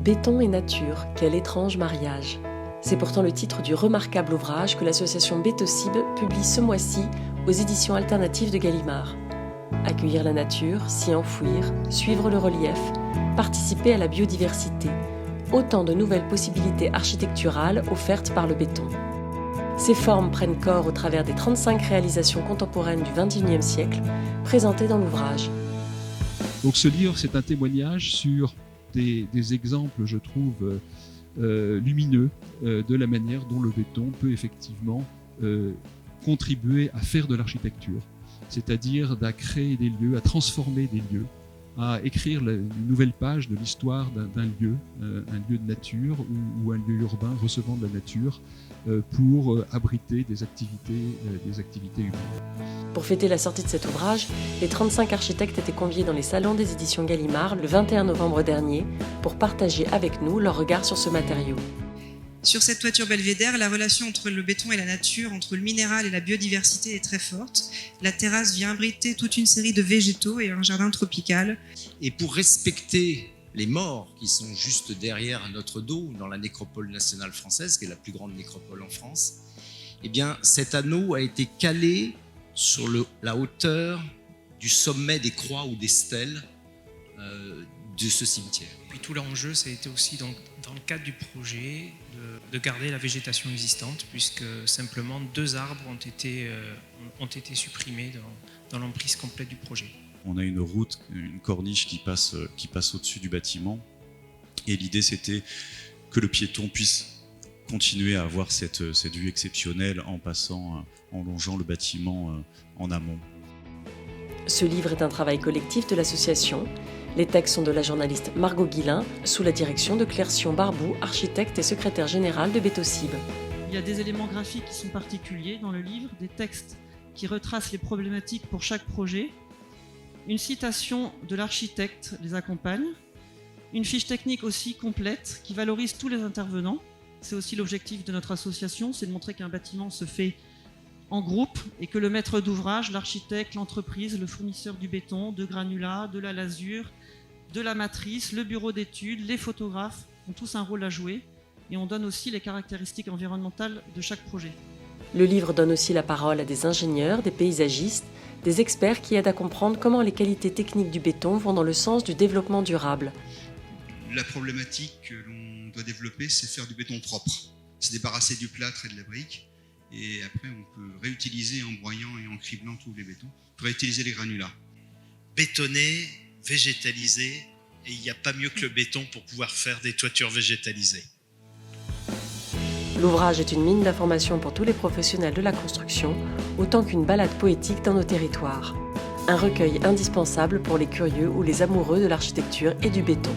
Béton et nature, quel étrange mariage. C'est pourtant le titre du remarquable ouvrage que l'association Bétocib publie ce mois-ci aux éditions alternatives de Gallimard. Accueillir la nature, s'y enfouir, suivre le relief, participer à la biodiversité. Autant de nouvelles possibilités architecturales offertes par le béton. Ces formes prennent corps au travers des 35 réalisations contemporaines du XXIe siècle présentées dans l'ouvrage. Donc ce livre, c'est un témoignage sur des exemples, je trouve, lumineux de la manière dont le béton peut effectivement contribuer à faire de l'architecture, c'est-à-dire à créer des lieux, à transformer des lieux, à écrire une nouvelle page de l'histoire d'un lieu, un lieu de nature ou un lieu urbain recevant de la nature pour abriter des activités humaines. Pour fêter la sortie de cet ouvrage, les 35 architectes étaient conviés dans les salons des éditions Gallimard le 21 novembre dernier pour partager avec nous leur regard sur ce matériau. Sur cette toiture belvédère, la relation entre le béton et la nature, entre le minéral et la biodiversité est très forte. La terrasse vient abriter toute une série de végétaux et un jardin tropical. Et pour respecter les morts qui sont juste derrière notre dos, dans la nécropole nationale française, qui est la plus grande nécropole en France, eh bien, cet anneau a été calé sur la hauteur du sommet des croix ou des stèles de ce cimetière. Puis tout l'enjeu, ça a été aussi dans le cadre du projet de garder la végétation existante, puisque simplement 2 arbres ont été supprimés dans l'emprise complète du projet. On a une route, une corniche qui passe au-dessus du bâtiment, et l'idée c'était que le piéton puisse continuer à avoir cette vue exceptionnelle en longeant le bâtiment en amont. Ce livre est un travail collectif de l'association. Les textes sont de la journaliste Margot Guillain, sous la direction de Claire Sion-Barbou, architecte et secrétaire générale de Bétocib. Il y a des éléments graphiques qui sont particuliers dans le livre, des textes qui retracent les problématiques pour chaque projet. Une citation de l'architecte les accompagne. Une fiche technique aussi complète qui valorise tous les intervenants. C'est aussi l'objectif de notre association, c'est de montrer qu'un bâtiment se fait en groupe et que le maître d'ouvrage, l'architecte, l'entreprise, le fournisseur du béton, de granulats, de la lasure, de la matrice, le bureau d'études, les photographes ont tous un rôle à jouer et on donne aussi les caractéristiques environnementales de chaque projet. Le livre donne aussi la parole à des ingénieurs, des paysagistes, des experts qui aident à comprendre comment les qualités techniques du béton vont dans le sens du développement durable. La problématique que l'on doit développer, c'est faire du béton propre. Se débarrasser du plâtre et de la brique. Et après, on peut réutiliser en broyant et en criblant tous les bétons. On peut réutiliser les granulats. Bétonner, végétaliser, et il n'y a pas mieux que le béton pour pouvoir faire des toitures végétalisées. L'ouvrage est une mine d'informations pour tous les professionnels de la construction, autant qu'une balade poétique dans nos territoires. Un recueil indispensable pour les curieux ou les amoureux de l'architecture et du béton.